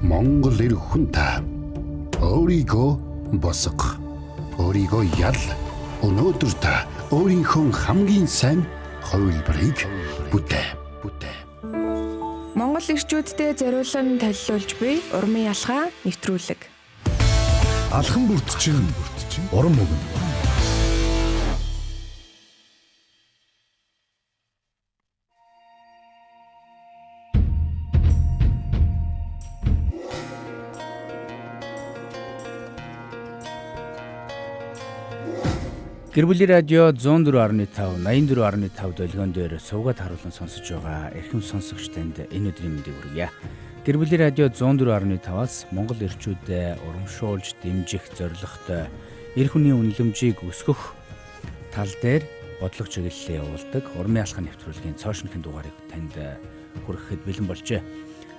Монгол эр хүн та өөрийгөө босго. Өөрийгөө ял. Өнөөдөр та өөрийнхөө хамгийн сайн хувилбарыг бүтээ. Монгол ирчүүдтэй зориулан танилцуулж буй урмын ялгаа нэвтрүүлэг. Алхан бүрдчин уран мөгөн. Гэр бүлийн радио 104.5, 84.5 долгион дээр сувгаад харуулсан сонсож байгаа эрхэм сонсогч танд энэ өдрийн мэндийг хүргье. Гэр бүлийн радио 104.5-аас Монгол ирчүүдэд урамшуулж дэмжих зорилготой эр хүний үнэлэмжийг өсгөх тал дээр бодлого чиглэлээ явуулдаг урмын алхам нэвтрүүлгийн цоошинхын дугаарыг танд хүргэхэд бэлэн болжээ.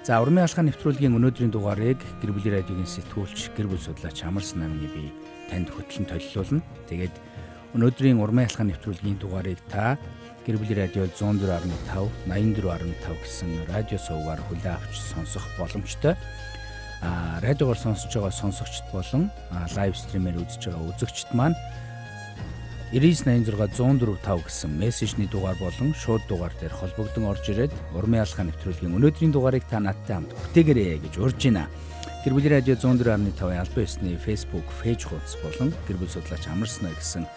За урмын алхам нэвтрүүлгийн өнөөдрийн дугаарыг гэр бүлийн радиогийн сэтгүүлч гэр бүл судлаач Амарсан намын би танд хөтлөн толилуулна. Тэгээд өнөөдрийн урмын алхам нэвтрүүлгийн дугаарыг та гэр бүлийн радио 104.5, 84.5 гэсэн радио сувгаар хүлээн авч сонсох боломжтой. Радиогоор сонсож байгаа сонсогчд болон лайв стримээр үзэж байгаа үзэгчд маань 9986 104.5 гэсэн мессежний дугаар болон шууд дугаар дээр холбогдсон орж ирээд урмын алхам нэвтрүүлгийн өнөөдрийн дугаарыг та надтай хамт бүтээгээрэй гэж урьж байна. Гэр бүлийн радио 104.5 албан ёсны Facebook пэйж хуудас болон гэр бүл судлаач Амарсан гэсэн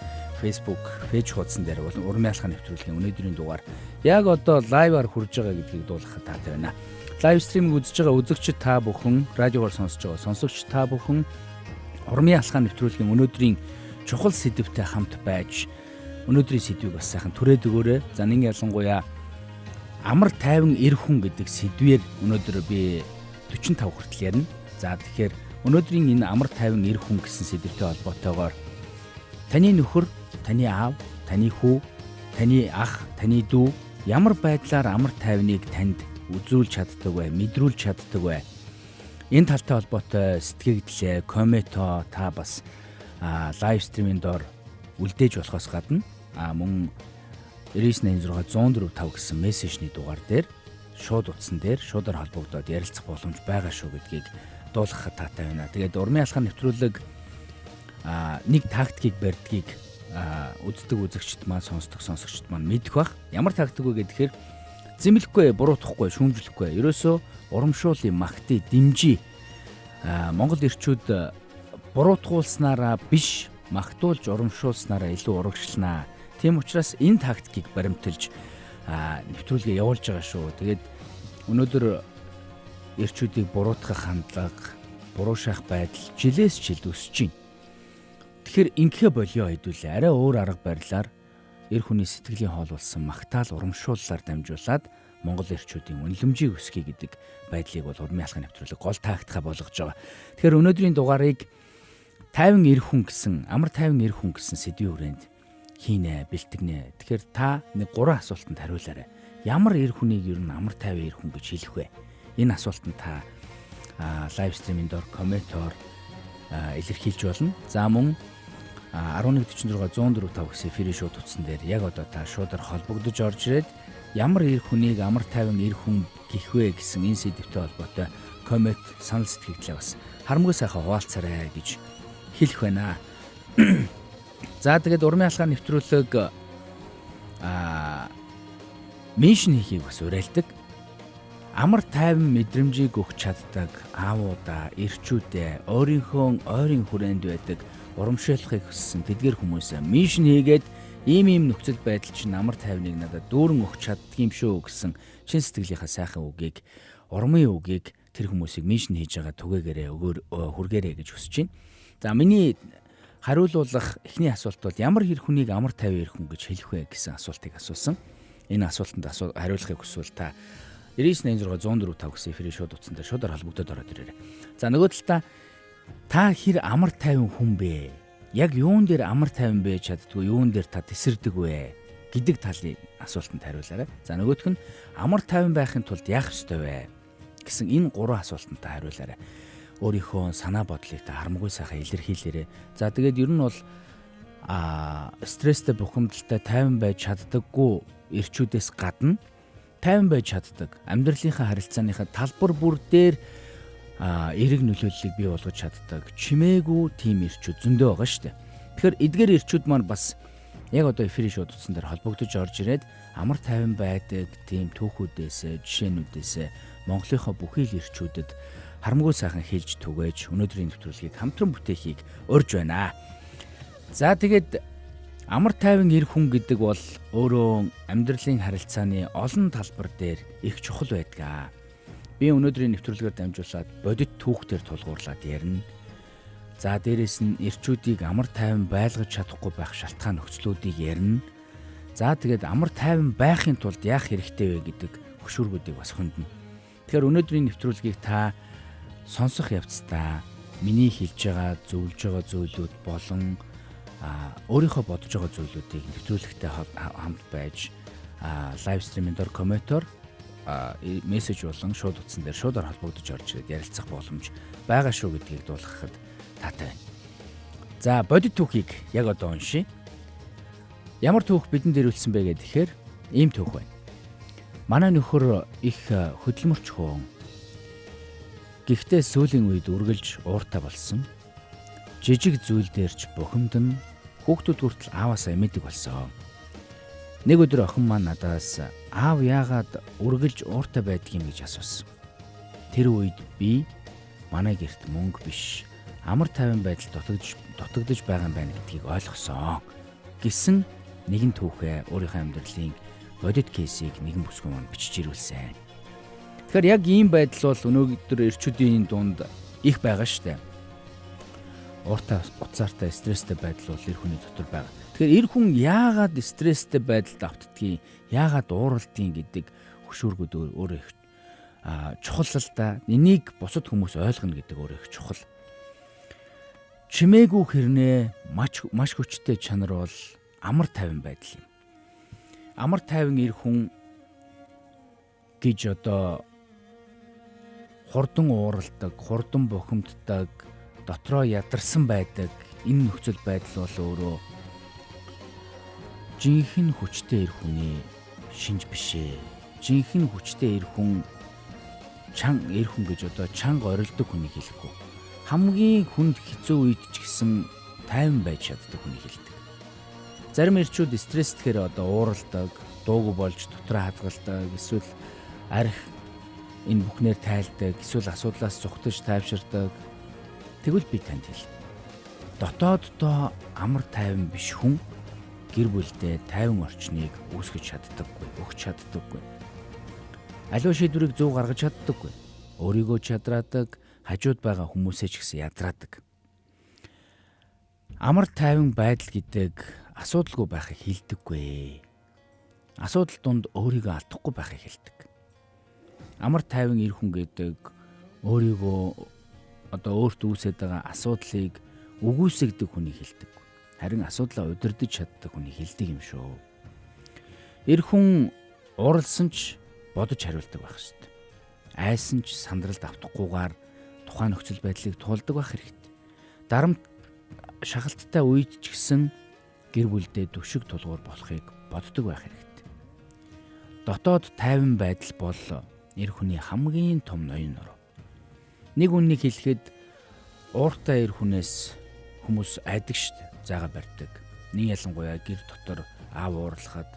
Facebook пэйж хуудсан дээр болон урмын алхам нэвтрүүлгийн өнөөдрийн дугаар яг одоо лайваар хүрж байгаа гэдгийг дуулгахад таатай байна. Лайв стриминг үзэж байгаа үзэгчид та бүхэн, радиогоор сонсож байгаа сонсогч та бүхэн урмын алхам нэвтрүүлгийн өнөөдрийн чухал сэдвтэй хамт байж өнөөдрийн сэдвийг бас сайхан түрээд өгөөрэй. За нэг ялангуяа амар тайван эр хүн гэдэг сэдвээр өнөөдөр би 45 хүртэл ярина. За тэгэхээр өнөөдрийн энэ амар тайван эр хүн гэсэн сэдвтэй холбоотойгоор таны нөхөр, таны аав, таны хүү, таны ах, таны дүү ямар байдлаар амар тайвныг танд үзүүлж чаддаг вэ, мэдрүүлж чаддаг вэ? Энэ талтай холбоотой сэтгэгдлээ, комментоо та бас лайв стримийн доор үлдээж болохоос гадна мөн 9986 104.5 гэсэн мессежний дугаар дээр шууд утсан дээр шуудаар холбогдоод ярилцах боломж байгаа шүү гэдгийг дуулгахад таатай байна. Тэгээд урмын алхам нэвтрүүлэг нэг тактикийг барьдгийг үздэг үзэгчд маань сонсдог сонсогчд маань мэдэх бах. Ямар тактик вэ гэхээр зэмлэхгүй, буруутгахгүй, шүүмжлэхгүй. Ерөөсөө урамшуулын магтыг дэмжиж Монгол ирчүүд буруутгуулснараа биш магтуулж урамшуулснараа илүү урагшлнаа. Тийм учраас энэ тактикийг баримталж нэвтрүүлгээ явуулж байгаа шүү. Тэгээд өнөөдөр ирчүүдийг буруутгах хандлага, буруушаах байдал жилээс жилд өсөж байна. Тэгэхээр ингээм болио хэдүүлээ. Арай өөр арга барилаар эр хүний сэтгэлийн хоолуулсан магтаал урамшууллаар дамжуулаад Монгол ирчүүдийн үнэлэмжийг өсгөе гэдэг байдлыг бол урмын алхам нэвтрүүлэг гол тактика болгож байгаа. Тэгэхээр өнөөдрийн дугаарыг тайван эр хүн гэсэн, амар тайван эр хүн гэсэн сэдвийн хүрээнд хийнэ, бэлтгэнэ. Тэгэхээр та нэг 3 асуултанд хариулаарай. Ямар эр хүнийг ер нь амар тайван эр хүн гэж хэлэх вэ? Энэ асуултанд та лайв стримийн доор комментоор илэрхийлж болно. За мөн 1146 104.5 гэсэн эфирийн шууд утсан дээр яг одоо та шуудаар холбогдож орж ирээд ямар эр хүнийг амар тайван эр хүн гэх вэ гэсэн энэ сэдвтэй холбоотой коммент, санал сэтгэгдлээ бас харамгүй сайхан хуваалцаарай гэж хэлэх байна. За тэгээд урмын алхам нэвтрүүлэг меншн хийхийг бас уриалдаг. Амар тайван мэдрэмжийг өгч чаддаг аавуудаа, ирчүүдээ өөрийнхөө ойрын хүрээнд байдаг урамшуулахыг хүссэн тэдгэр хүмүүсээ меншн хийгээд ийм нөхцөл байдал чинь амар тайвныг надад дүүрэн өгч чаддгийм шүү гэсэн чин сэтгэлийнхаа сайхан үгийг, урмын үгийг тэр хүмүүсийг меншн хийж байгаа түгээгээрээ хүргээрэй гэж хүсэж байна. За миний хариулуулах эхний асуулт бол ямар эр хүнийг амар тайван эр хүн гэж хэлэх вэ гэсэн асуултыг асуусан. Энэ асуултанд хариулахыг хүсвэл та 9986 104.5 гэсэн эфирийн шууд утсан дээр шуудаар холбогдоод ороод ирээрэй. За нөгөө талаа та хэр амар тайван хүн бэ? Яг юун дээр амар тайван байж чаддгүй, юун дээр та тесэрдэг вэ гэдэг талын асуултанд хариулаарай. За нөгөөх нь амар тайван байхын тулд яах ёстой вэ гэсэн энэ 3 асуултанд та хариулаарай. Өөрийнхөө санаа бодлыг та харамгүй сайхан илэрхийлээрэй. За тэгээд ер нь бол стресстэй бухимдалтай тайван байж чаддаггүй ирчүүдээс гадна тайван байж чаддаг амьдралынхаа харилцааныхаа талбар бүр дээр эерэг нөлөөллийг бий болгож чаддаг чимээгүй тим эрчүүд зөндөө байгаа шүү дээ. Тэгэхээр эдгээр эрчүүд маань бас яг одоо эфирийн шууд утсан дээр холбогдож орж ирээд амар тайван байдаг тийм түүхүүдээс жишээнүүдээс Монголынхоо бүхий л эрчүүдэд харамгүй сайхан хэлж түгээж өнөөдрийн нэвтрүүлгийг хамтран бүтээхийг урьж байна. За тэгээд амар тайван эр хүн гэдэг бол өөрөө амьдралын харилцааны олон талбар дээр их чухал байдаг. Би өнөөдрийн нэвтрүүлгээр дамжуулаад бодит түүхтэр тулгуурлаад ярина. За дээрэс нь эрчүүдийг амар тайван байлгаж чадахгүй байх шалтгаан нөхцлүүдийг ярина. За тэгээд амар тайван байхын тулд яах хэрэгтэй вэ гэдэг хөшүүргүүдийг бас хөндөг. Тэгэхээр өнөөдрийн нэвтрүүлгийг та сонсох явцдаа миний хэлж байгаа, зөвлөж байгаа зүйлүүд болон өөрийнхөө бодож байгаа зүйлүүдийг нэвтрүүлэгтэй хамт байж лайв стримийн дор комментоор мессеж болон шууд утсан дээр шуудаар холбогдож орж ирээд ярилцах боломж байгаа шүү гэдгийг дуулгахад таатай байна. За бодит түүхийг яг одоо уншия. Ямар түүх бидэнд ирүүлсэн бэ гэхээр ийм түүх байна. Манай нөхөр их хөдөлмөрч хүн. Гэхдээ сүүлийн үед үргэлж ууртай болсон. Жижиг зүйл дээрч бухимдана, хүүхдүүд хүртэл ааваасаа эмээдэг болсон. Нэг өдөр охин маань надаас аав яагаад үргэлж ууртай байдгийг гэж асуусан. Тэр үед би манай гэрт мөнгө биш, амар тайван байдал дутагдж байгаа юм байна гэдгийг ойлгосон гэсэн нэгэн түүхээ өөрийнхөө амьдралын бодит кейсийг нэгэн бүсгүй маань бичиж ирүүлсэн. Тэгэхээр яг ийм байдал бол өнөөдөр эрчүүдийн дунд их байгаа шүү дээ. Ууртай, уцаартай, стресстэй байдал бол эр хүний дотор байгаа. Тэгэхээр эр хүн яагаад стресстэй байдалд автдгийг, яагаад ууралдгийг гэдэг хөшүүргүүд өөрөө их чухал л да. Энийг бусад хүмүүс ойлгоно гэдэг өөрөө их чухал. Чимээгүй хэрнээ маш хүчтэй чанар бол амар тайван байдал юм. Амар тайван эр хүн гэж одоо хурдан ууралдаг, хурдан бухимддаг, дотроо ядарсан байдаг энэ нөхцөл байдал бол өөрөө жинхэнэ хүчтэй эр хүний шинж бишээ. Жинхэнэ хүчтэй эр хүн эр хүн гэж одоо чанга орилдог хүнийг хэлэхгүй. Хамгийн хүнд хэцүү үед ч гэсэн тайван байж чаддаг хүнийг хэлдэг. Зарим эрчүүд стресстгээр одоо ууралдаг, дуугүй болж дотроо хадгалдаг, эсвэл арх энэ бүхнээр тайлдаг, эсвэл асуудлаас зүхтэж тайвширдаг. Тэгвэл би танд хэл. Дотооддоо амар тайван биш хүн гэр бүлдээ тайван орчныг үүсгэж чаддаггүй, өгч чаддаггүй. Аливаа шийдвэрийг зөв гаргаж чаддаггүй. Өөрийгөө чадраадаг, хажууд байгаа хүмүүсээ ч гэсэн ядраадаг. Амар тайван байдал гэдэг асуудалгүй байхыг хэлдэггүй. Асуудал донд өөрийгөө алдахгүй байхыг хэлдэг. Амар тайван эр хүн гэдэг өөрийгөө одоо өөртөө үүсэж байгаа асуудлыг үгүйсгдэг хүнийг хэлдэг. Харин асуудлаа удирдах чаддаг хүнийг хэлдэг юм шүү. Эр хүн уралсан ч бодож хариулдаг байх ёстой. Айсан ч сандралд автахгүйгээр тухайн нөхцөл байдлыг туулдаг байх хэрэгтэй. Дарамт шахалттай үед ч гэсэн гэр бүлдээ түшиг тулгуур болохыг боддог байх хэрэгтэй. Дотоод тайван байдал бол эр хүний хамгийн том ноён нуруу. Нэг үннийг хэлэхэд ууртай эр хүнээс хүмүүс айдаг штэ, зайгаа барьдаг. Нэг ялангуяа гэр дотор аав уурлахад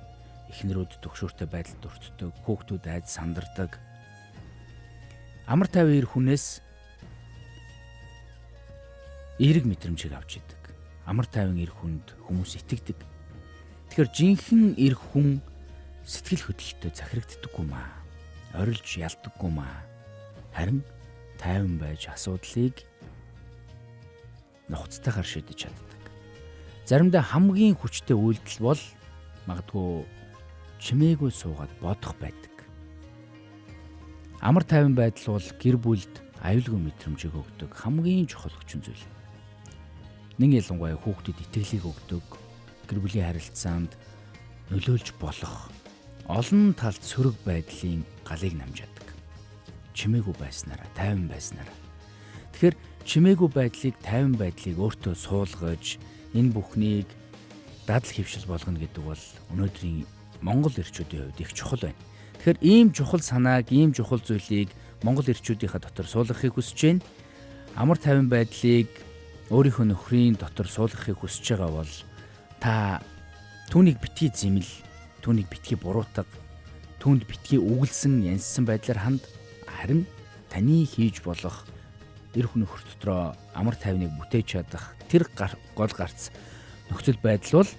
эхнэрүүд төгшөөртэй байдалд өртдөг, хүүхдүүд айд сандардаг. Амар тайван эр хүнээс эерэг мэдрэмжийг авч идэг. Амар тайван эр хүнд хүмүүс итгэдэг. Тэгэхээр жинхэнэ эр хүн сэтгэл хөдлөлтөд захирагддаггүй маа. Орилж ялдаггүй маа. Харин тайван байж асуудлыг нухацтайгаар шийдэж чаддаг. Заримдаа хамгийн хүчтэй үйлдэл бол магадгүй чимээгүй суугаад бодох байдаг. Амар тайван байдал бол гэр бүлд аюулгүй мэдрэмжийг өгдөг хамгийн чухал хүчин зүйл. Нэг ялангуяа хүүхдэд итгэлийг өгдөг, гэр бүлийн харилцаанд нөлөөлж болох олон талд сөрөг байдлын галыг намжаадаг. Чимээгүй байснараа, тайван байснараа. Тэгэхээр чимээгүй байдлыг, тайван байдлыг өөртөө суулгаж энэ бүхнийг дадал хөвшил болгоно гэдэг бол өнөөдрийн Монгол эрчүүдийн хувьд их чухал байна. Тэгэхээр ийм чухал санааг, ийм чухал зүйлийг Монгол эрчүүдийнхээ дотор суулгахыг хүсэж байна. Амар тайван байдлыг өөрийнхөө нөхрийн дотор суулгахыг хүсэж байгаа бол та түүнийг битгий зэмэл, түүнийг битгий буруутга, түүнд битгий үгэлсэн янзсан байдлаар ханд, харин таны хийж болох эр хүн нөхөр дотроо амар тайвныг бүтээж чадах тэр гол гарц нөхцөл байдал бол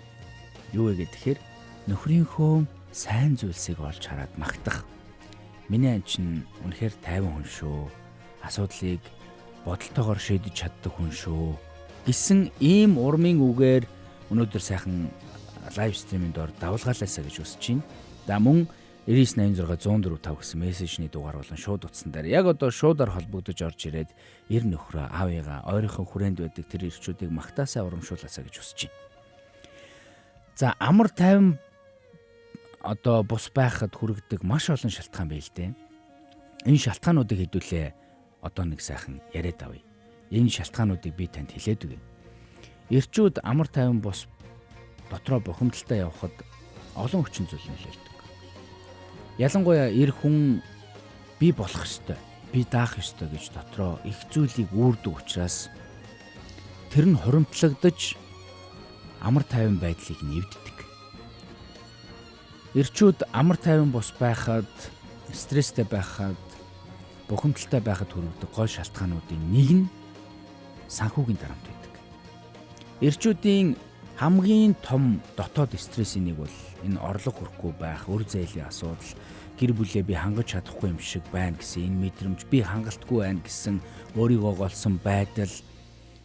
юу вэ гэхээр нөхрийнхөө сайн зүйлсийг олж хараад магтах. Миний ань чинь үнэхээр тайван хүн шүү. Асуудлыг бодолтойгоор шийдэж чаддаг хүн шүү гэсэн ийм урмын үгээр өнөөдөр сайхан лайв стриминд ор давалгаалаасаа гэж хүсэж байна. За мөн 9986 104 5 гэсэн мессежний дугаар болон шууд утсан дээр яг одоо шуудаар холбогдож орж ирээд эр нөхрөө аавыгаа ойрхон хүрээнд байдаг тэр ирчүүдийг магтаасаа урамшуулаасаа гэж хүсэж байна. За амар тайван одоо бус байхад хүрэгдэг маш олон шалтгаан бай л дээ. Энэ шалтгаануудыг хэдүүлээ одоо нэг сайхан яриад авъя. Энэ шалтгаануудыг би танд хэлээд өгье. Эрчүүд амар тайван бус дотроо бухимдалтай явхад олон хүчин зүйл нөлөөлдөг. Ялангуяа эр хүн би болох ёстой, би даах ёстой гэж дотроо их зүйлийг үүрдэг учраас тэр нь хуримтлагдаж амар тайван байдлыг нэвддэг. Эрчүүд амар тайван бус байхад, стресстэй байхад, бухимдалтай байхад хүргэдэг гол шалтгаануудын нэг нь санхүүгийн дарамт байдаг. Эрчүүдийн хамгийн том дотоод стрессийн нэг бол энэ орлого хүрэхгүй байх, үр зээлийн асуудал, гэр бүлээ би хангаж чадахгүй юм шиг байна гэсэн энэ мэдрэмж, би хангалтгүй байна гэсэн өөрийгөө голсон байдал.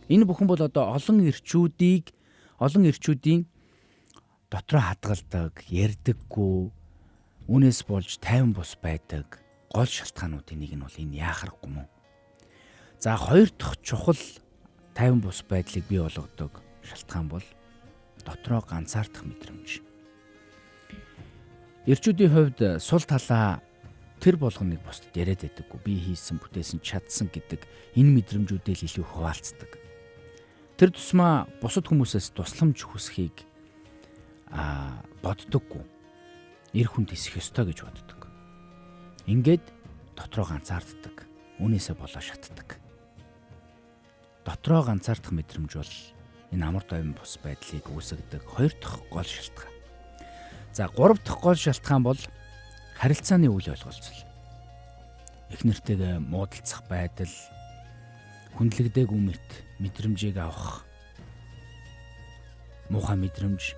Энэ бүхэн бол одоо олон эрчүүдийн дотроо хадгалдаг, ярьдаггүй, үнээс болж тайван бус байдаг гол шалтгаануудын нэг нь бол энэ яахарахгүй мөн. За хоёр дахь чухал тайван бус байдлыг бий болгодог шалтгаан бол дотроо ганцаардах мэдрэмж. Эрчүүдийн хувьд сул талаа тэр болгоныг бусдад яриад байдаггүй. Би хийсэн, бүтээсэн, чадсан гэдэг энэ мэдрэмжүүдээ л илүү хуваалцдаг. Тэр тусмаа бусад хүмүүсээс тусламж хүсхийг боддоггүй. Эр хүнд эсэх ёстой гэж боддог. Ингээд дотроо ганцаарддаг. Үнээсээ болоо шатдаг. Дотроо ганцаардах мэдрэмж бол энэ амар тайван бус байдлыг үүсгэдэг хоёр дахь гол шалтгаан. За гурав дахь гол шалтгаан бол харилцааны үйл ойлголцол. Эхнэртэйгээ муудалцах байдал, хүндлэгдээгүй мэдрэмжийг авах, муухай мэдрэмж,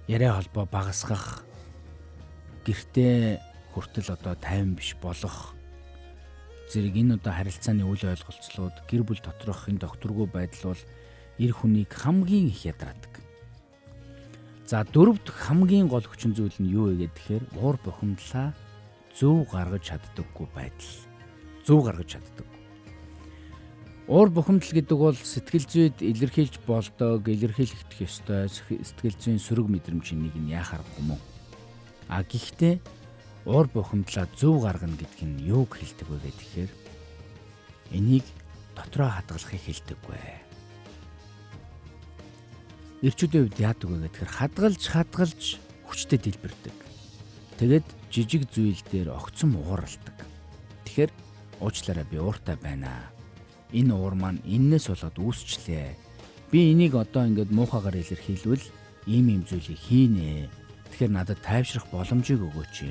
яриа холбоо багасгах, гэртээ хүртэл одоо тайван биш болох зэрэг энэ одоо харилцааны үйл ойлголцлууд, гэр бүл доторх энэ докторгүй байдал бол эр хүнийг хамгийн их ядраадаг. За дөрөв дэх хамгийн гол хүчин зүйл нь юу вэ гэхээр уур бухимдлаа зөв гаргаж чаддаггүй байдал. Зөв гаргаж чаддаг. Уур бухимдал гэдэг бол сэтгэл зүйд илэрхийлж болдог, илэрхийлэгдэх ёстой сэтгэл зүйн сөрөг мэдрэмжийн нэг нь яхаарахгүй мөн. Гэхдээ уур бухимдлаа зөв гаргана гэдэг нь юуг хэлдэг вэ гэхээр энийг дотроо хадгалахыг хэлдэггүй. Эрчүүдийн хувьд яадаг вэ гэхээр хадгалж хүчтэй дэлбэрдэг. Тэгэд жижиг зүйл дээр огцом ууралдаг. Тэгэхээр уучлаарай би ууртай байна. Энэ уур маань эннээс болоод үүсчлээ. Би энийг одоо ингээд муухагаар илэрхийлвэл ийм зүйлийг хийнэ. Тэгэхээр надад тайвшрах боломжийг өгөөч.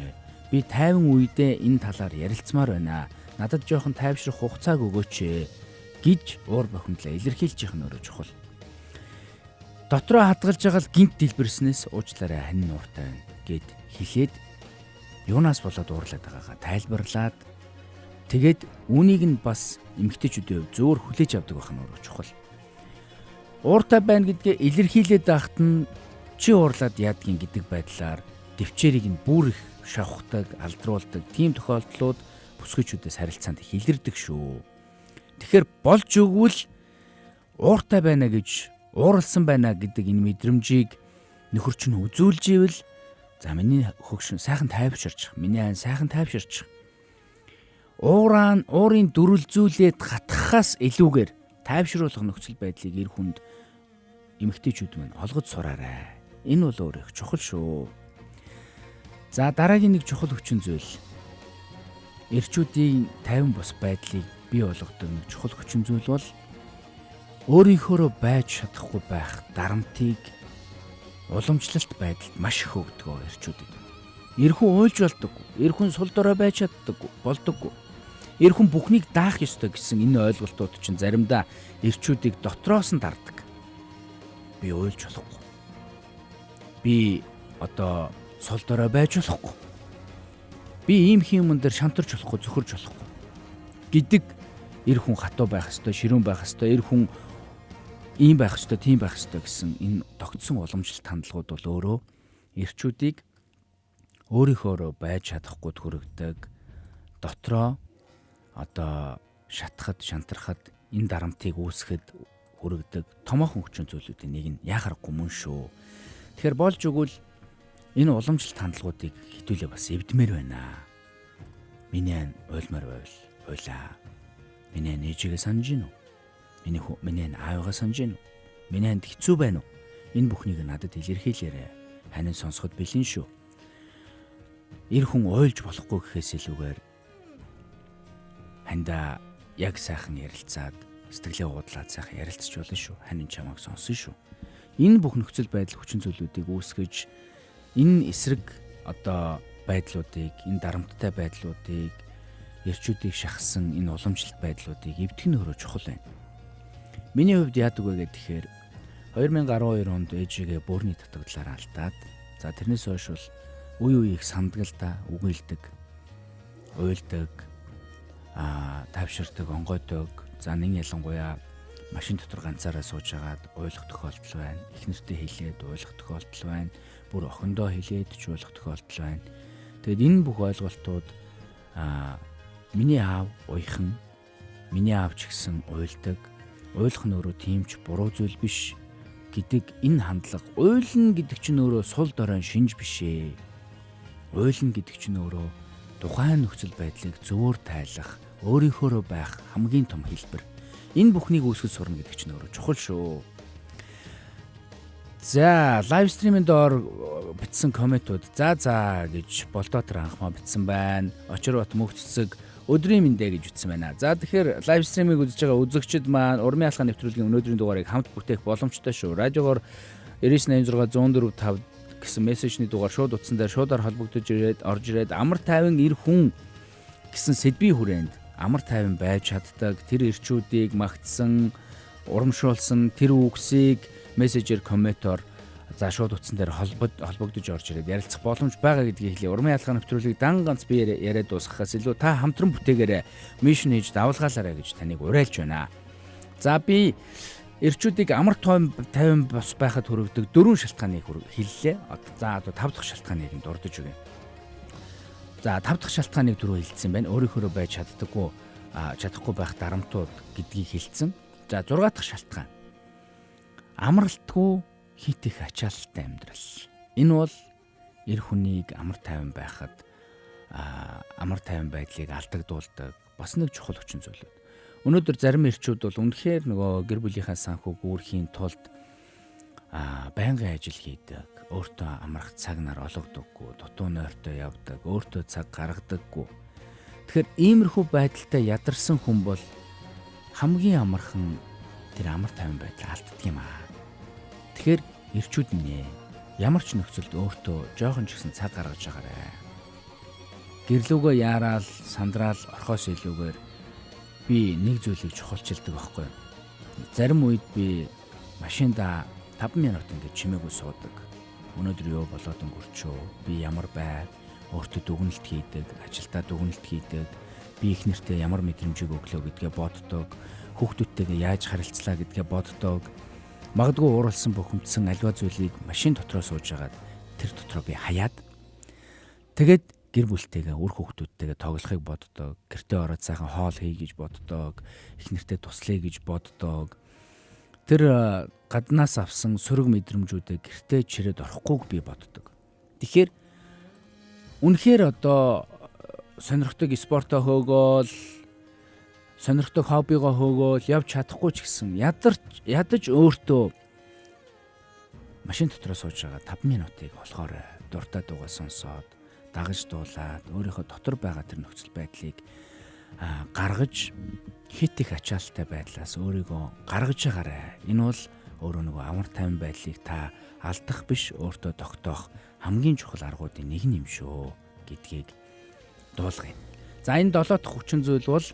Би тайван үедээ энэ талаар ярилцмаар байна. Надад жоохон тайвшрах хугацааг өгөөч гэж уур бухимдлаа илэрхийлж явах нь өөрөө чухал. Дотроо хадгалж байгаа л гинт дэлбэрснээс уучлаарай хань ууртай байна гэд хэлээд юунаас болоод уурлаад байгаагаа тайлбарлаад тэгээд үүнийг нь бас эмэгтэйчүүдийн хувьд зөөр хүлээж авдаг байх нь өөрөө чухал. Ууртай байна гэдгээ илэрхийлээд байхад нь чи уурлаад яадгийн гэдэг байдлаар дэвчээрийг нь бүр их шавхдаг, алдруулдаг тийм тохиолдлууд бүсгүйчүүдээс харилцаанд их илэрдэг шүү. Тэгэхээр болж өгвөл ууртай байна гэж ууралсан байна гэдэг энэ мэдрэмжийг нөхөр чинь үзүүлж ивэл за миний хөгшин сайхан тайвширчих, миний айн сайхан тайвширчих. Уурын дөрвөлзүүлээд хатгахаас илүүгээр тайвшруулах нөхцөл байдлыг эр хүнд эмэгтэйчүүд мань олгож сураарай. Энэ бол өөр их чухал шүү. За дараагийн нэг чухал хүчин зүйл. эрчүүдийн тайван бус байдлыг бий болгодог нэг чухал хүчин зүйл бол өөрийнхөө байж чадахгүй байх дарамтыг уламжлалт байдалд маш их өгдөг эрчүүдэд. Эрхэн уйлж болдоггүй, эрхэн сул дорой байж чаддаггүй, болдоггүй. Эрхэн бүхнийг даах ёстой гэсэн энэ ойлголтууд чинь заримдаа эрчүүдийг дотроос нь дардаг. Би уйлж болохгүй. Би одоо сул дорой байж болохгүй. Би ийм юм дээр шантарч болохгүй, зөвхөрж болохгүй гэдэг эр хүн хатуу байх ёстой, ширүүн байх ёстой, эр хүн ийм байх ёстой, тийм байх ёстой гэсэн энэ тогтсон уламжлалт хандлагууд бол өөрөө эрчүүдийг өөрийнхөө байж чадахгүй хүрэгдэг, дотроо одоо шатахад, шантархад энэ дарамтыг үүсгэхэд хүрэгдэг томоохон хүчин зүйлүүдийн нэг нь яхахгүй мөн шүү. Тэгэхээр болж өгвөл энэ уламжлалт хандлагуудыг хитүүлээ бас эвдмээр байна. Миний ойлмаар байвал ойлаа. Миний нээжигээ санаж гин үү? Миний аавыгаа санаж гин үү? Миний хэцүү байна уу? Энэ бүхнийг надад илэрхийлээрэй. Хань сонсоход бэлэн шүү. Эр хүн ойлж болохгүй гэхээс илүүгээр ханда яг сайхан ярилцаад сэтгэлээ уудлаад сайхан ярилцж болно шүү. Хань чамайг сонсон шүү. Энэ бүх нөхцөл байдал хүчин зүйлүүдийг үүсгэж энэ эсрэг одоо байдлуудыг, энэ дарамттай байдлуудыг, эрчүүдийг шахсан энэ уламжлалт байдлуудыг эвдэх нь өөрөө чухал байна. Миний хувьд яадаг вэ гэхээр 2012 онд ээжигээ бөөрийн татагдлаар алдаад за тэрнээс хойш бол үе үе их сандгалдаа үгээлдэг, уйлдаг, тавширдаг, онгойдог. За нэг ялангуяа машин дотор ганцаараа сууж агаад уйлах тохиолдол байна. Их нэртэй хэлээд уйлах тохиолдол байна. Бүр охиндоо хэлээд ч уйлах тохиолдол байна. Тэгэд энэ бүх ойлголтууд миний аав уйхан, миний аав ч гэсэн уйлдаг. Уйлах нь өөрөө тийм ч буруу зүйл биш гэдэг энэ хандлага. Уйлна гэдэг чинь өөрөө сул дорой шинж биш ээ. Уйлна гэдэг чинь өөрөө тухайн нөхцөл байдлыг зөвөр тайлах, өөрийнхөө байх хамгийн том хэлбэр. Энэ бүхнийг үүсгэж сурна гэдэг чинь өөрөө чухал шүү. За, лайв стримийн доор бичсэн комментууд за гэж болдоотор анхмаа бичсэн байна. Очир бат мөх цэцэг өдрийн мэндэ гэж ütсэн байна. За тэгэхээр лайв стримийг үзэж байгаа үзэгчид маань Урмын алхаа нэвтрүүлгийн өнөөдрийн дугаарыг хамт бүтээх боломжтой шүү. Радиогоор 9986 104 5 гэсэн мессежний дугаар шууд утсан дээр шуудаар холбогдож орж ирээд амар тайван эр хүн гэсэн сэдвийн хүрээнд амар тайван байж чаддаг тэр эрчүүдийг магтсан, урамшуулсан тэр үгсийг мессежээр комментоор за шууд утсан дээр холбогдож орж ирээд ярилцах боломж байгаа гэдгийг хэлье. Урмын алхаа нэвтрүүлгийг дан ганц би яриад дуусгахаас илүү та хамтран бүтээгээрэй. Мишн хийж давалгаалаарай гэж таныг уриалж байна. За би эрчүүдийг амар тайван бос байхад хүргэдэг 4 шалтгааныг хэллээ. За одоо 5 дахь шалтгааныг нь дурдж өгье. За 5 дахь шалтгааныг түрүү хэлсэн байна. Өөрийнхөө байж чадахгүй байх дарамтууд гэдгийг хэлсэн. За 6 дахь шалтгаан. Амралтгүй хит их ачаалттай амьдрал. Энэ бол эр хүнийг амар тайван байхад амар тайван байдлыг алдагдуулдаг бас нэг чухал хүчин зүйлүүд. Өнөөдөр зарим эрчүүд бол үнэхээр нөгөө гэр бүлийнхаа санхүүг үүрхийн тулд байнгын ажил хийдэг, өөртөө амрах цаг нар олгодоггүй, дутуу нойртой явдаг, өөртөө цаг гаргадаггүй. Тэгэхээр иймэрхүү байдалтай ядарсан хүн бол хамгийн амархан тэр амар тайван байдлаа алддаг юм аа. Тэгэхээр эрчүүд нэ ямар ч нөхцөлд өөртөө жоохон ч гэсэн цаг гаргаж байгаарэ. Гэрлүүгөө яараал, сандраал орхоос илүүгээр би нэг зүйлийг чухалчилдаг байхгүй. Зарим үед би машинда 5 минут ингэж чимээгүй суудаг. Өнөөдөр юу болоод өнгөрчөө? Би ямар бай? Өөртөө дүгнэлт хийдэг, ажилдаа дүгнэлт хийдэг. Би их нэртэй ямар мэдрэмжийг өглөө гэдгээ боддог. Хүүхдүүдтэйгээ яаж харилцлаа гэдгээ боддог. Магадгүй ууралсан бухимдсан аливаа зүйлийг машин дотроо сууж агаад тэр дотроо би хаяад тэгээд гэр бүлтэйгээ үр хүүхдүүдтэйгээ тоглохыг боддог. Гэртээ ороод сайхан хоол хий гэж боддог. Их нэртэй туслая гэж боддог. Тэр гаднаас авсан сөрөг мэдрэмжүүдээ гэртээ чирээд орохгүйг би боддог. Тэгэхээр үнэхээр одоо сонирхдаг спортоо хөөгөөл, сонирхдаг хоббигоо хөөгөөл явж чадахгүй ч гэсэн ядаж өөртөө машин дотроо сууж байгаа 5 минутыг болохоор дуртай дуугаа сонсоод дагаж дуулаад өөрийнхөө дотор байгаа тэр нөхцөл байдлыг гаргаж хит их ачаалттай байдлаас өөрийгөө гаргаж байгаарай. Энэ бол өөрөө нөгөө амар тайван байдлыг та алдах биш, өөртөө тогтоох хамгийн чухал аргуудын нэг юм шүү гэдгийг дуулгая. За энэ 7 дахь хүчин зүйл бол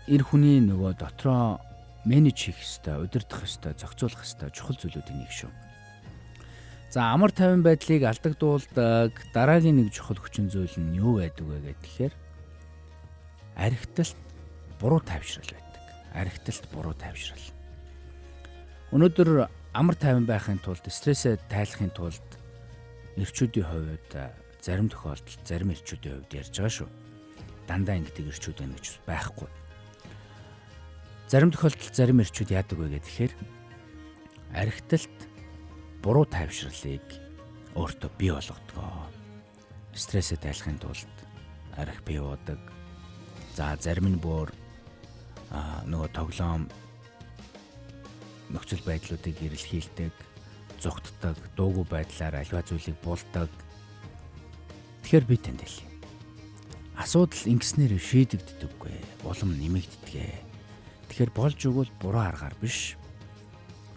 эр хүний нөгөө дотроо менеж хийх ёстой, удирдах ёстой, зохицуулах ёстой чухал зүйлүүдийн нэг шүү. За амар тайван байдлыг алдагдуулдаг дараагийн нэг чухал хүчин зүйл нь юу байдаг вэ гэхээр архиталт буруу тайвшрал байдаг. Архиталт буруу тайвшрал. Өнөөдөр амар тайван байхын тулд, стрессээ тайлахын тулд эрчүүдийн хувьд зарим тохиолдолд зарим эрчүүдийн хувьд ярьж байгаа шүү. Дандаа ингэдэг эрчүүд байна гэж байхгүй. Зарим тохиолдолд зарим эрчүүд яадаг вэ гэхээр архиталт буруу тайвшралыг өөртөө бий болгодог. Стрессээ тайлахын тулд архи бий болдог. За зарим нь бүр нөгөө тоглоом нөхцөл байдлуудыг эрэлхийлдэг, зүгтдэг, дуугүй байдлаар аливаа зүйлийг булдаг. Тэгэхээр би танд хэлье. Асуудал ингэснээр шийдэгддэггүй, улам нэмэгддэг. Тэгэхээр болж өгвөл буруу аргаар биш,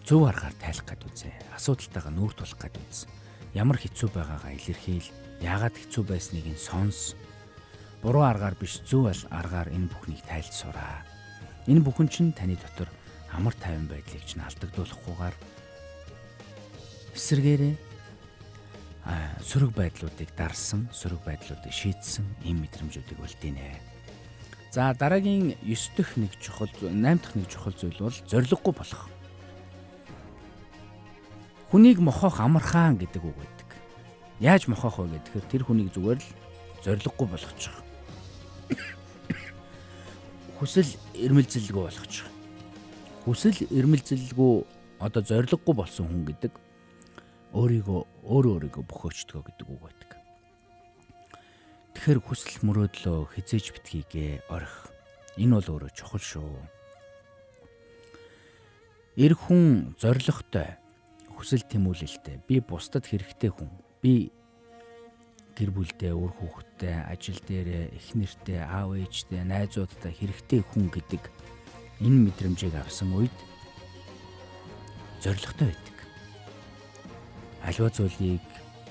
зөв аргаар тайлах гэдэг үзье. Асуудалтайгаа нүүр тулах гэдэг үз. Ямар хэцүү байгаагаа илэрхийл, яагаад хэцүү байсныг нь сонс. Буруу аргаар биш, зөв аргаар энэ бүхнийг тайлж сураа. Энэ бүхэн чинь таны дотор амар тайван байдлыг чинь алдагдуулахгүйгээр эсэргээрээ сөрөг байдлуудыг дарсан, сөрөг байдлуудыг шийдсэн ийм мэдрэмжүүдийг үлдээнэ. За дараагийн 9 дахь нэг чухал, 8 дахь нэг чухал зүйл бол зориггүй болох. Хүнийг мохоох амархан гэдэг үг байдаг. Яаж мохоох вэ гэхээр тэр хүнийг зүгээр л зориггүй болгочих. Хүсэл эрмэлзэлгүй болгочих. Хүсэл эрмэлзэлгүй одоо зориггүй болсон хүн гэдэг өөрийгөө бөхөөчдгөө гэдэг үг байдаг. Тэгэхээр хүсэл мөрөөдлөө хизээж битгийгээ орхих. Энэ бол өөрөө чухал шүү. Эр хүн зоригтой, хүсэл тэмүүлэлтэй, би бусдад хэрэгтэй хүн, би гэр бүлдээ, үр хүүхэдтэй, ажил дээрээ, эх нэртэй, аав ээжтэй, найзуудтай хэрэгтэй хүн гэдэг энэ мэдрэмжийг авсан үед зоригтой байдаг. Аливаа зүйлийг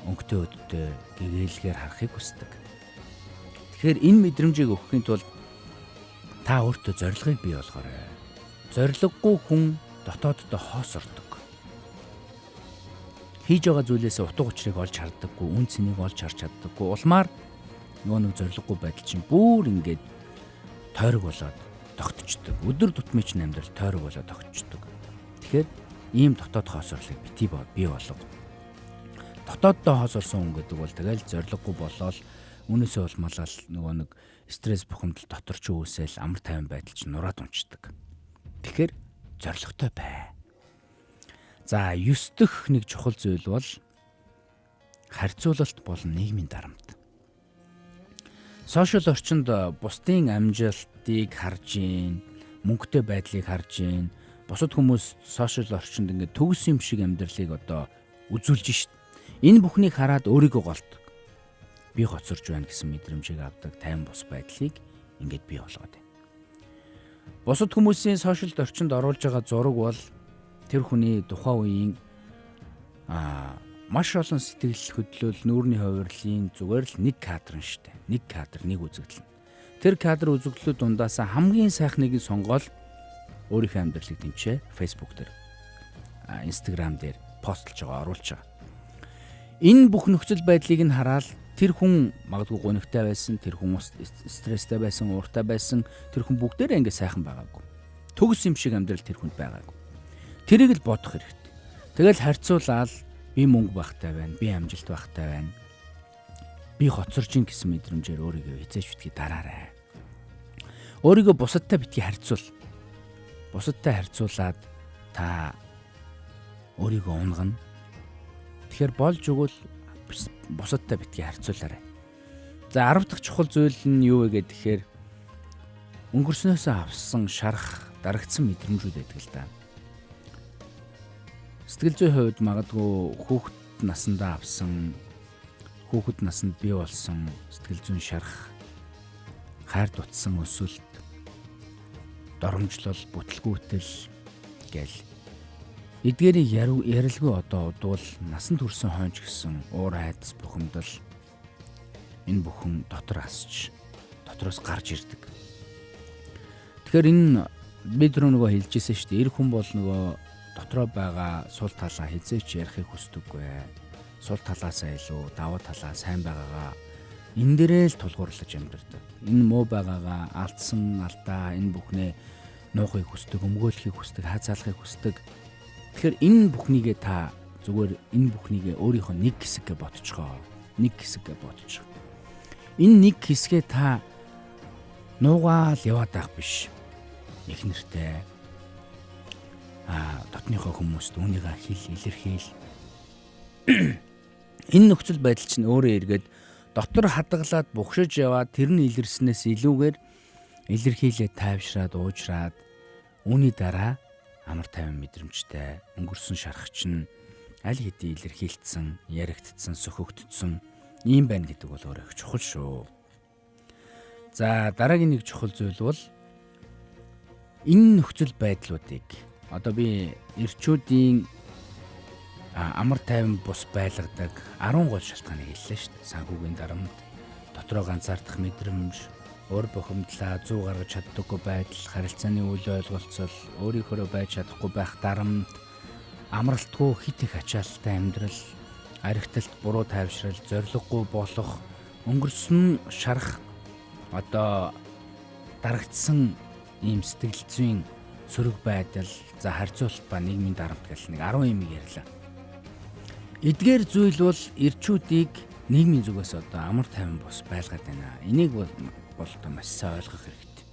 өнгөтэй өдөртөө гэгээлгээр харахыг хүсдэг. Тэгэхээр энэ мэдрэмжийг өгөхийн тулд та өөртөө зорилгыг бий болгоорой. Зориггүй хүн дотооддоо хоосордог. Хийж байгаа зүйлээс утга учирыг олж харддаггүй, үн цэнийг олж харж чаддаггүй. Улмаар нөгөө нэг зориггүй байдал чинь бүр ингээд тойрог болоод тогтчдөг. Өдөр тутмын чинь амьдрал тойрог болоод тогтчдөг. Тэгэхээр ийм дотоод хоосорлыг бий болов. Дотооддоо хоосорсон хүн гэдэг бол тэгэл зориггүй болоод үнээсээ улмалал нөгөө нэг стресс бухимдал дотор ч үүсэл амар тайван байдал чинь нураад унцдаг. Тэгэхээр зоригтой бай. За 9 дахь нэг чухал зүйл бол харьцуулалт болон нийгмийн дарамт. Сошиал орчинд бусдын амжилтыг харж гин, мөнгөтэй байдлыг харж гин, бусад хүмүүс сошиал орчинд ингээд төгс юм шиг амьдралыг одоо үзүүлж шít. Энэ бүхнийг хараад өөрийгөө голдог. Би хоцорж байна гэсэн мэдрэмжийг авдаг тайван бус байдлыг ингээд бий болгоод байна. Бусад хүмүүсийн сошиал орчинд оруулж байгаа зураг бол тэр хүний тухайн үеийн маш олон сэтгэл хөдлөл, нүүрний хувирлын зүгээр л нэг кадр нь шүү дээ. Нэг кадр, нэг үзэгдэл. Тэр кадр үзэгдлүүд дундаас хамгийн сайхныг сонгоод өөрийнхөө амьдралыг тэнцээ Facebook дээр, Instagram дээр постлж байгаа, оруулж байгаа. Энэ бүх нөхцөл байдлыг нь хараад тэр хүн магадгүй гонигтай байсан, тэр хүн стресстэй байсан, ууртай байсан, тэр хүн бүгдээрээ ингэ сайхан байгаагүй. Төгс юм шиг амьдрал тэр хүнд байгаагүй. Тэрийг л бодох хэрэгтэй. Тэгэл харьцуулаад би мөнгө багтай байна, би амжилт багтай байна. Би хоцорж ин гэсэн мэдрэмжээр өөрийгөө хизээж битгий дараарай. Өөрийгөө бусадтай битгий харьцуул. Бусадтай харьцуулаад та өөрийгөө унгана. Тэгэхээр болж өгвөл бусадтай битгий харьцуулаарай. За 10 дахь чухал зүйл нь юу вэ гэхээр өнгөрснөөсөө авсан шарах, дарагдсан мэдрэмжүүд байдаг л да. Сэтгэл зүйн хувьд магадгүй хүүхэд насандаа авсан хүүхэд наснд бий болсон сэтгэл зүйн шарах, хайр дутсан өсөлт, доромжлол, бүтлгүүтэл гэл эдгээрийг ярилгүй одоо удвал насанд хүрсэн хойч гэсэн уур айдас бухимдал энэ бүхэн дотор асч дотроос гарч ирдэг. Тэгэхээр энэ бид нөгөө хэлжсэн шүү дээ. Эр хүн бол нөгөө дотроо байгаа сул талаа хизээч ярихыг хүсдэггүй. Сул талаасаа илүү даваа талаа сайн байгаагаа энэ дээрээ л тулгуурлаж амьдардаг. Энэ муу байгаагаа алдсан алдаа энэ бүхнээ нуухыг хүсдэг, өмгөөлөхийг хүсдэг, хаацаалахыг хүсдэг. Тэгэхээр энэ бүхнийгээ та зүгээр энэ бүхнийгээ өөрийнхөө нэг хэсэггээ ботцгоо. Нэг хэсэггээ ботцгоо. Энэ нэг хэсгээ та нуугаал яваад байх биш. Их нэртэй дотныхоо хүмүүст үүнийгээ илэрхийл. Энэ нөхцөл байдал чинь өөрөө эргээд дотор хадгалаад бухшиж яваад тэр нь илэрснээс илүүгээр илэрхийлээ тайвшраад уужраад үүний дараа амар тайван мэдрэмжтэй өнгөрсөн шарах чинь аль хэдийн илэрхийлсэн, яригдсан, сөхөгдсөн юм байна гэдэг бол өөрөө их чухал шүү. За дараагийн нэг чухал зүйл бол энэ нөхцөл байдлуудыг одоо би эрчүүдийн амар тайван бус байлгадаг 10 гол шалтгааныг хэллээ шүү дээ. Санхүүгийн дарамт, дотроо ганцаардах мэдрэмж, өр бухимдлаа 100 гаргаж чаддаггүй байдал, харилцааны үйл ойлголцол, өөрийнхөө байж чадахгүй байх дарамт, амралтгүй хит их ачаалттай амьдрал, аригталт буруу тайвшрал, зориггүй болох, өнгөрсөн шарах одоо дарагдсан ийм сэтгэл зүйн сөрөг байдал, за харьцуулалт ба нийгмийн дарамт гэх нэг 10 юм ярьлаа. Эдгээр зүйл бол эрчүүдийг нийгмийн зүгээс одоо амар тайван бос байлгаад байна. Энийг бол одоо маш сайн ойлгох хэрэгтэй.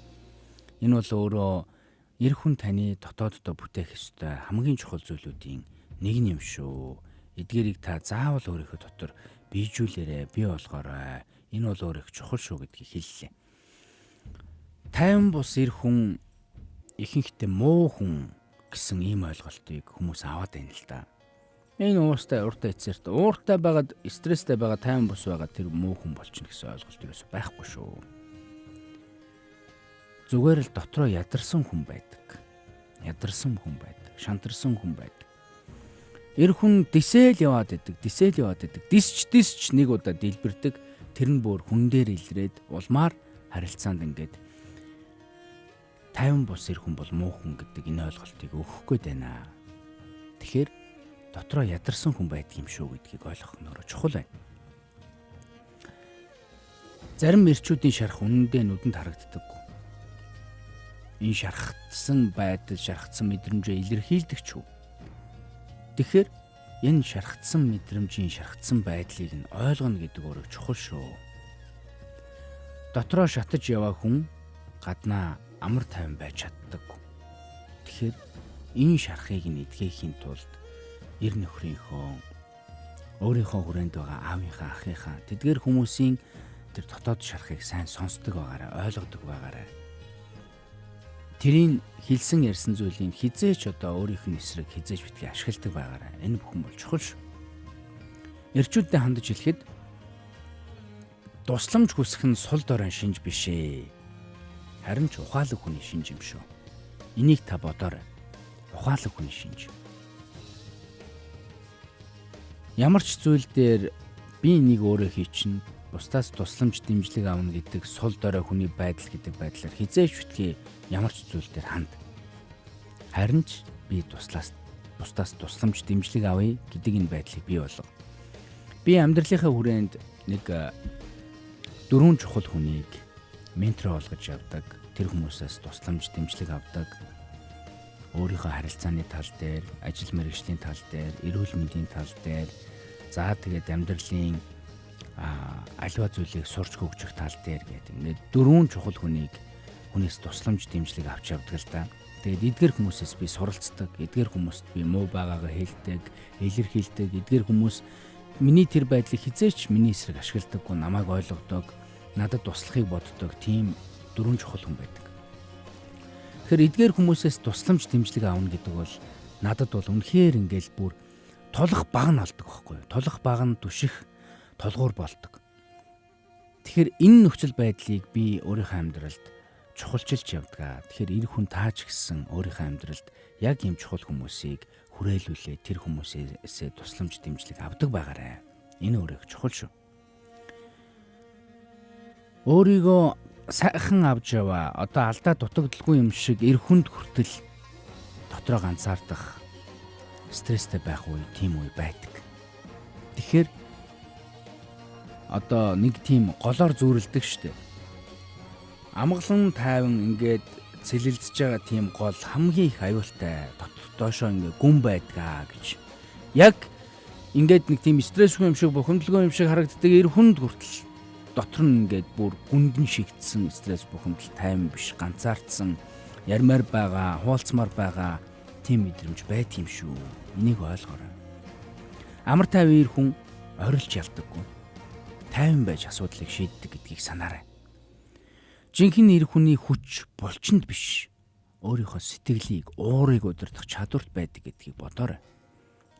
Энэ бол өөрөө эр хүн таны дотооддоо бүтээх ёстой хамгийн чухал зүйлүүдийн нэг юм шүү. Эдгээрийг та заавал өөрийнхөө дотор биежүүлээрэ, бий болгоорой. Энэ бол өөрөө чухал шүү гэдгийг хэллээ. Тайван бус эр хүн ихэнхдээ муу хүн гэсэн ийм ойлголтыг хүмүүс аваад байна л да. Энэ ууртай эцэрт ууртай байгаад стресстэй байгаа тайван бус байгаа тэр муу хүн болчихно гэсэн ойлголт ерөөсөй байхгүй шүү. Зүгээр л дотроо ядарсан хүн байдаг. Ядарсан хүн байдаг. Шантарсан хүн байдаг. Эр хүн дисэл яваад идэг. Дисч нэг удаа дэлбэрдэг. Тэр нь бүр хүн дээр илрээд улмаар харилцаанд ингээд тайван бус эр хүн бол муу хүн гэдэг энэ ойлголтыг өгөхгүй байна. Тэгэхээр дотроо ядарсан хүн байдаг юм шүү гэдгийг ойлгох нь өөрөө чухал байна. Зарим эрчүүдийн шарах үнэндээ нүдэнд харагддаггүй. Энэ шархтсан байдал, шархтсан мэдрэмжээ илэрхийлдэг ч үү. Тэгэхээр энэ шархтсан мэдрэмжийн шархтсан байдлыг нь ойлгоно гэдэг өөрөө чухал шүү. Дотроо шатаж яваа хүн гаднаа амар тайван байж чаддаггүй. Тэгэхээр энэ шархыг нь эдгэхийн тулд эр нөхрийнхөө өөрийнхөө хүрээнд байгаа аавынхаа, ахыхаа тэдгээр хүмүүсийн тэр дотоод шархыг сайн сонсдог байгаарай, ойлгодог байгаарай. Тэрийн хэлсэн ярьсан зүйлийг хизээч одоо өөрийнх нь эсрэг хизээч битгий ашигладаг байгаарай. Энэ бүхэн бол чухал шүү. Эрчүүддээ хандаж хэлэхэд тусламж хүсэх нь сул дорой шинж биш ээ. Харин ч ухаалаг хүний шинж юм шүү. Энийг та бодоорой. Ухаалаг хүний шинж. Ямар ч зүйл дээр би нэг өөрөө хийчин бусдаас тусламж дэмжлэг авна гэдэг сул дорой хүний байдал гэдэг байдлаар хизээч битгий ямар ч зүйл дээр ханд. Харин ч би бусдаас тусламж дэмжлэг авъя гэдэг энэ байдлыг бий болго. Би амьдралынхаа хүрээнд нэг 4 чухал хүнийг ментор болгож явдаг. Тэр хүмүүсээс тусламж дэмжлэг авдаг. Өөрийнхөө харилцааны тал дээр, ажил мэргэжлийн тал дээр, эрүүл мэндийн тал дээр, за тэгээд амьдралын аливаа зүйлийг сурч хөгжих тал дээр гэдэг. Ингээд 4 чухал хүнээс тусламж дэмжлэг авч явдаг л да. Тэгээд эдгээр хүмүүсээс би суралцдаг. Эдгээр хүмүүст би муу байгаагаа хэлдэг, илэрхийлдэг. Эдгээр хүмүүс миний тэр байдлыг хизээч миний эсрэг ашигладаггүй, намайг ойлгодог, надад туслахыг боддог тийм 4 чухал хүн байдаг. Тэгэхээр эдгээр хүмүүсээс тусламж дэмжлэг аавна гэдэг бол надад бол үнэхээр ингээл бүр толох баг нь олдог байхгүй юу? Толох баг нь түших, тулгуур болдог. Тэгэхээр энэ нөхцөл байдлыг би өөрийнхөө амьдралд чухалчилж явдаг. Тэгэхээр эр хүн тааж гисэн өөрийнхөө амьдралд яг ийм чухал хүмүүсийг хүрээлүүлээ тэр хүмүүсээсээ тусламж дэмжлэг авдаг байгаарай. Энэ өөрөө чухал шүү. Өөрийгөө сайхан авч яваа. Одоо алдаа дутагдaltaгүй юм шиг эр хүнд хүртэл дотроо ганцаардах, стресстэй байх үе, тийм үе байдаг. Тэгэхээр одоо нэг тийм голоор зүүрэлдэг штеп. Амгалан тайван ингээд цэлэлдэж байгаа тийм гол хамгийн их аюултай доошоо ингээ гүн байдгаа гэж. Яг ингээд нэг тийм стрессгүй юм шиг бухимдалгүй юм шиг харагддаг эр хүнд хүртэл дотор нь ингээд бүр гүндэн шигдсэн стресс бухимдал тайван биш, ганцаардсан, ярмаар байгаа, хуулцмаар байгаа тийм мэдрэмж байт юм шүү. Энийг ойлгоорой. Амар тайван эр хүн орилж явдаггүй. Тайван байж асуудлыг шийддэг гэдгийг санаарай. Жинхэнэ эр хүний хүч булчинд биш. Өөрийнхөө сэтгэлийг, уурыг удирдах чадварт байдаг гэдгийг бодоорой.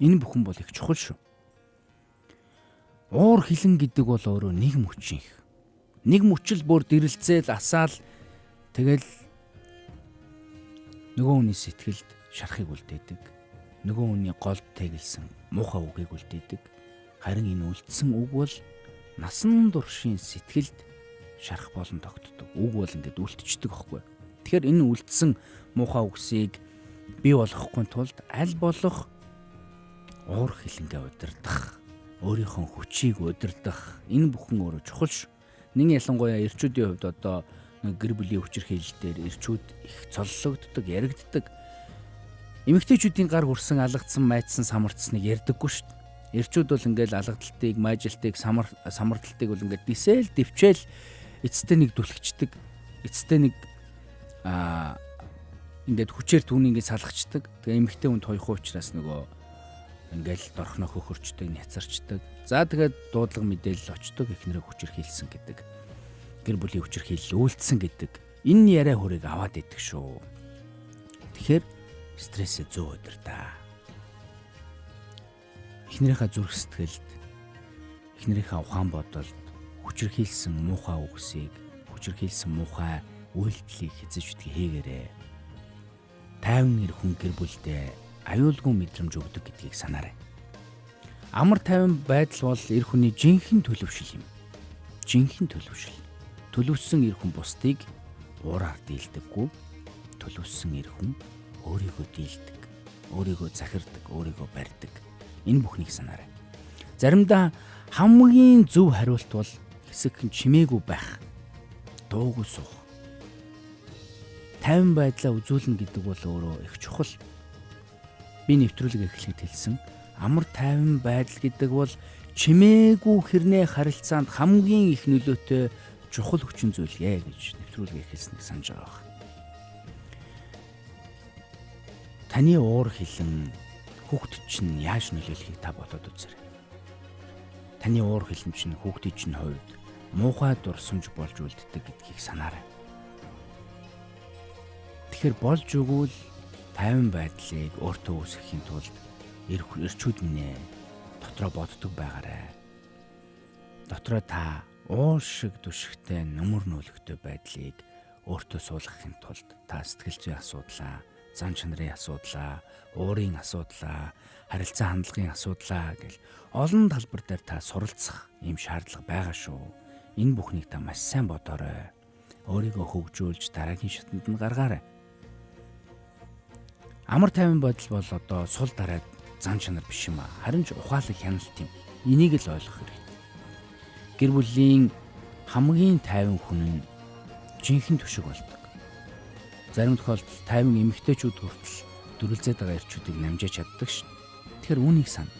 Энэ бүхэн бол их чухал шүү. Уур хилэн гэдэг бол өөрөө нэг мөчийнх. Нэг мөчл бүр дэрэлцээл асаал тэгэл нөгөө хүний сэтгэлд шарахыг үлдээдэг. Нөгөө хүний голд тэгэлсэн муухай үгийг үлдээдэг. Харин энэ үлдсэн үг бол насан туршийн сэтгэлд шарах болон тогтдог. Үг бол ингээд үлдчихдэг аахгүй. Тэгэхээр энэ үлдсэн муухай үгсийг бий болгохгүй тулд аль болох уур хилэнгээ удирдах, өөрийнхөө хүчийг удирдах энэ бүхэн өөрөө чухал шүү. Нэг ялангуяа эрчүүдийн хувьд одоо гэр бүлийн хүчирхийлэлээр эрчүүд их цоллогддог, яригддаг. Эмэгтэйчүүдийн гар хүрсэн алгадсан, майдсан, самардсныг ярьдаггүй шүү. Эрчүүд бол ингээл алгадалтыг, майжилтыг, самардалтыг бол ингээд дисэл, дэвчээл эцэстээ нэг дүлхчдэг. Эцэстээ нэг ингээд хүчээр түүнийг ингээд салгачдаг. Тэгээ эмэгтэй хүнд хоёрхоо учраас нөгөө ингээл дорхноо хөхөрчдөг, няцарчдаг. За тэгээд дуудлага мэдээлэл очдог, эхнэрээ хүчирхийлсэн гэдэг. Гэр бүлийн хүчирхийлэл үйлдсэн гэдэг. Энэ яриа хөрийг аваад идэг шүү. Тэгэхээр стрессээ зөө удирдаа. Эхнэрийнхээ зүрх сэтгэлд, эхнэрийнхээ ухаан бодолд хүчирхийлсэн муухай үгсийг, хүчирхийлсэн муухай үйлдэлийг хэзээ ч хийгээрэй. Тайван эр хүн гэр бүлдээ аюулгүй мэдрэмж өгдөг гэдгийг санаарай. Амар тайван байдал бол эр хүний жинхэнэ төлөвшил юм. Жинхэнэ төлөвшил. Төлөвсөн эр хүн бусдыг уураар дийлдэггүй. Төлөвсөн эр хүн өөрийгөө дийлдэг, өөрийгөө захирдаг, өөрийгөө барьдаг. Энэ бүхнийг санаарай. Заримдаа хамгийн зөв хариулт бол хэсэгхэн чимээгүй байх. Дуугүй суух. Тайван байдлаа үзүүлнэ гэдэг бол өөрөө их чухал. Би нэвтрүүлэг эхлэхэд хэлсэн. Амар тайван байдал гэдэг бол чимээгүй хэрнээ харилцаанд хамгийн их нөлөөтэй чухал хүчин зүйл гэж нэвтрүүлэг эхэлснийг санаж байгаа байна. Таны уур хилэн хүүхдэд чинь яаж нөлөөлөхийг та бодоод үзээрэй. Таны уур хилэн чинь хүүхдийн чинь хувьд муухай дурсамж болж үлддэг гэдгийг санаарай. Тэгэхээр болж өгвөл тайван байдлыг өөртөө үүсгэхийн тулд эрчүүд минь дотроо боддог байгаарай. Дотроо та уул шиг дүшигтэй нүмер нүүлгтэй байдлыг өөртөө суулгахын тулд та сэтгэл зүйн асуудлаа, зан чанарын асуудлаа, уурын асуудлаа, харилцаа хандлагын асуудлаа гэл олон талбар дээр та суралцах юм шаардлага байгаа шүү. Энэ бүхнийг та маш сайн бодоорой. Өөрийгөө хөгжүүлж дараагийн шатанд нь гаргаарай. Амар тайван бодол бол одоо сул дараад зан чанар биш юм а. Харин ч ухаалаг хяналт юм. Энийг л ойлгох хэрэгтэй. Гэр бүлийн хамгийн тайван хүн нь жинхэнэ төшиг болдог. Зарим тохиолдолд тайван эмэгтэйчүүд хүртэл дүрлзээд байгаа эрчүүдийг намжаач чаддаг шин. Тэгэхээр үүнийг сана.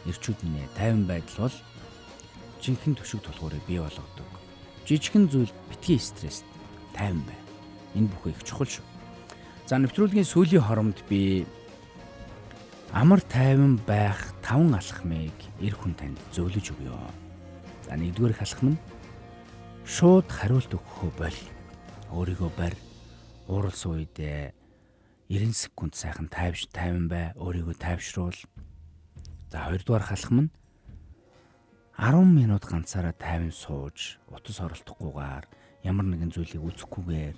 Эрчүүд минь тайван байдал бол жинхэнэ төшиг тулгуурыг бий болгодог. Жижигхэн зүйл битгий стресс, тайван бай. Энэ бүхэн их чухал шүү. За нэвтрүүлгийн сүүлийн хоромд би амар тайван байх 5 алхмыг эр хүн танд зөвлөж өгье. За нэгдүгээр алхам нь шууд хариулт өгөхөө боль. Өөрийгөө барь. Ууралсан үедээ 90 секунд сайхан тайван бай. Өөрийгөө тайвшруул. За хоёрдугаар алхам нь 10 минут ганцаараа тайван сууж, утас оролдохгүйгээр ямар нэгэн зүйлийг үзэхгүйгээр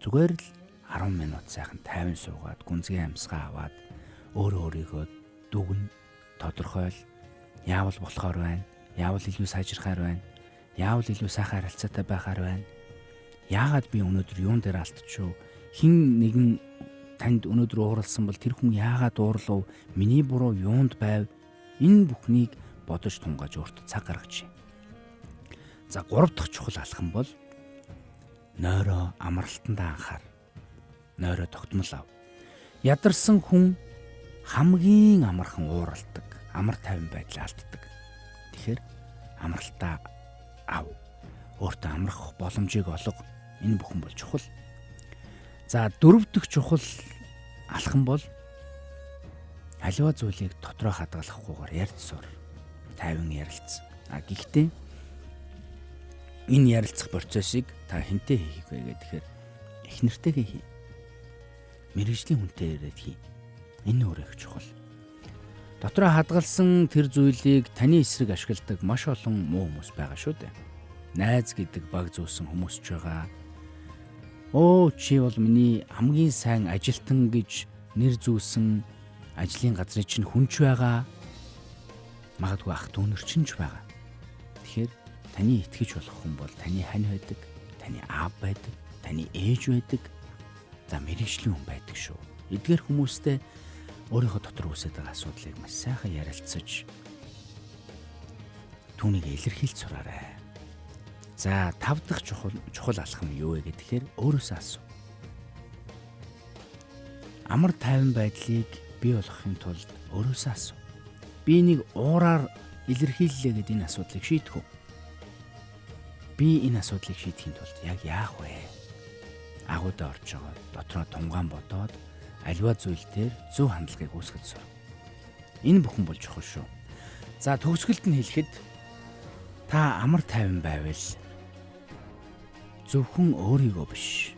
зүгээр л 10 минут сайхан тайван суугаад гүнзгий амьсгаа аваад өөрийгөө дүгн тодорхойл. Яавал болохоор байна? Яавал илүү сайжрахаар байна? Яавал илүү сайхан харилцаатай байхаар байна? Яагаад би өнөөдөр юун дээр алдчихв? Хин нэгэн танд өнөөдөр ууралсан бол тэр хүн яагаад уурлав? Миний буруу юунд байв? Энэ бүхнийг бодож тунгааж өөртөө цаг гаргаж. За 3 дахь чухал алхам бол нойроо амралтандаа анхаар. Нойроо тогтмол ав. Ядарсан хүн хамгийн амархан ууралдаг, амар тайван байдлаа алддаг. Тэгэхээр амралтаа ав. Өөртөө амрах боломжийг олго. Энэ бүхэн бол чухал. За 4 дахь чухал алхам бол аливаа зүйлийг дотроо хадгалахгүйгээр ярьж сур. Тайван ярилц. Гэхдээ энэ ярилцах процессыг та хэнтэй хийх вэ гэхээр их нэртэйгээ хий. Мэргэжлийн хүнтэй яриад хий. Энэ өөр их чухал. Дотроо хадгалсан тэр зүйлийг таны эсрэг ашигладаг маш олон муу хүмүүс байгаа шүү дээ. Найз гэдэг баг зүүсэн хүмүүс ч байгаа. Чи бол миний хамгийн сайн ажилтан гэж нэр зүүсэн ажлын газрын чинь хүнч байгаа. Магадгүй ах дүүнер чинь ч байгаа. Тэгэхээр таны итгэж болох хүн бол таны хань байдаг, таны аав байдаг, таны ээж байдаг. За мэргэжлийн хүн байдаг шүү. Эдгээр хүмүүстэй өөрийнхөө дотор үүсэж байгаа асуудлыг маш сайхан ярилцаж түүнийг илэрхийлж сураарай. За 5 дахь чухал алхам юу вэ гэхээр өөрөөсөө асуу. Амар тайван байдлыг бий болгохын тулд өөрөөсөө асуу. Би нэг уураар илэрхийллээ гэдэг энэ асуудлыг шийдэх үү? Би энэ асуудлыг шийдэхин тулд яг яах вэ? Агуудаа орж байгаа дотроо тунгаан бодоод аливаа зүйл дээр зөв хандлагыг үүсгэж сур. Энэ бүхэн бол чухал шүү. За төгсгөлд нь хэлэхэд та амар тайван байвал зөвхөн өөрийгөө биш,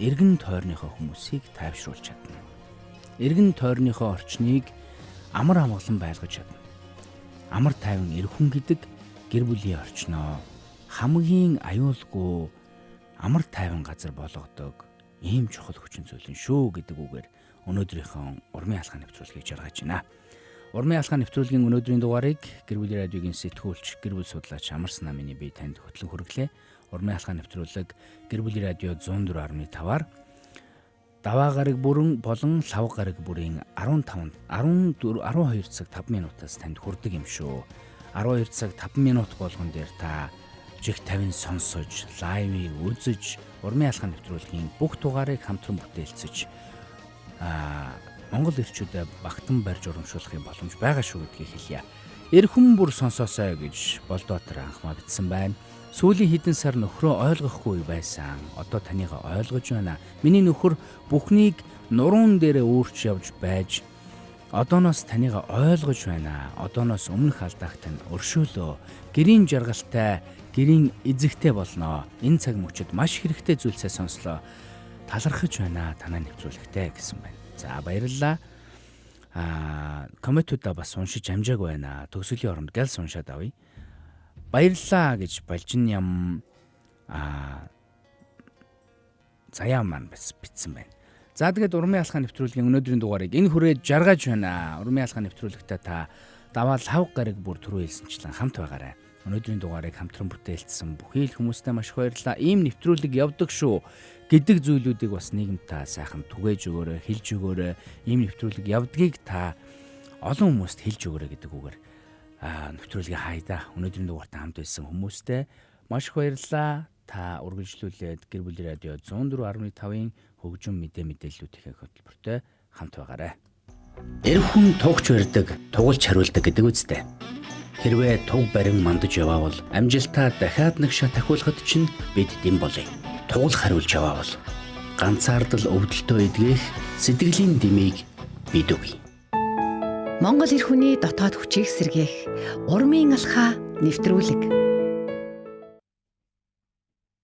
эргэн тойрныхоо хүмүүсийг тайвшруулж чадна. Эргэн тойрныхоо орчныг амар амгалан байлгаж чадна. Амар тайван эрхэн гэдэг гэр бүлийн орчноо хамгийн аюулгүй амар тайван газар болгодог ийм чухал хүчин зүйл шүү гэдэг үгээр өнөөдрийнхөө урмын алхаа нэвтрүүлгийг жаргаж байна. Урмын алхаа нэвтрүүлгийн өнөөдрийн дугаарыг гэр бүлийн радиогийн сэтгүүлч, гэр бүл судлаач Амар Санаа миний бие танд хөтлөн хүргэлээ. Урмын алхаа нэвтрүүлэг гэр бүлийн радио 104.5-аар даваа гараг бүрэн болон лав гараг бүрийн 12 цаг 5 минутаас танд хүрдэг юм шүү. 12 цаг 5 минут болгон дээр та жиг 50 сонсож, лайвыг үзэж, урмын алхаа нэвтрүүлгийн бүх дугаарыг хамтран бүтээлцэж Монгол ирчүүдэд багтан барьж урамшуулахын боломж байгаа шүү гэдгийг хэлье. Эрхэм бүр сонсоосой гэж Болдоотор анхмаа бичсэн байна. Сүүлийн хэдэн сар нөхрөө ойлгохгүй байсан. Одоо таныг ойлгож байна. Миний нөхөр бүхнийг нуруунд дээрээ өөрч явж байж одооноос таныг ойлгож байна. Одооноос өмнөх алдаах тань өршөөлөө. Гэрийн жаргалтай, гэрийн эзэгтэй болноо. Энэ цаг мөчид маш хэрэгтэй зүйлсээ сонслоо. Талархаж байна танаа нэвтрүүлэгтэй гэсэн байна. За баярлалаа. Комментуудаа бас уншиж амжаагүй байна. Төгсгөлийн оронд гэлс уншаад авъя. Баярлалаа гэж Балжин ям заяа маань бас бичсэн байна. За тэгээд урмын алхаа нэвтрүүлгийн өнөөдрийн дугаарыг энэ хүрээд жаргаж байна. Урмын алхаа нэвтрүүлэгтээ та даваа лав гараг бүр түрүү хэлсэнчлэн хамт байгаарай. Өнөөдрийн дугаарыг хамтран бүтээлсэн бүхий л хүмүүстээ маш их баярлалаа. Ийм нэвтрүүлэг явдаг шүү гэдэг зүйлүүдийг бас нийгэмдээ сайхан түгээж өгөөрэй, хэлж өгөөрэй. Ийм нэвтрүүлэг явдгийг та олон хүмүүст хэлж өгөөрэй гэдэг үгээр нэвтрүүлгийн хайдаа өнөөдрийн дугаартай хамт байсан хүмүүстээ маш их баярлалаа. Та үргэлжлүүлээд гэр бүлийн радио 104.5-ын хөгжим мэдээллүүдийн хөтөлбөртэй хамт байгаарай. Эрхэн тугч барьдаг, тугалж хариулдаг гэдэг үстэй. Хэрвээ туг барин мандаж яваавал амжилтаа дахиад нэг шат ахиулахад чинь бид дэм болъё. Тугал хариулж яваавал ганцаардал өвдөлтөө эдгэх сэтгэлийн дэмийг бид өгье. Монгол эр хүний дотоод хүчийг сэргээх урмын алхаа нэвтрүүлэг.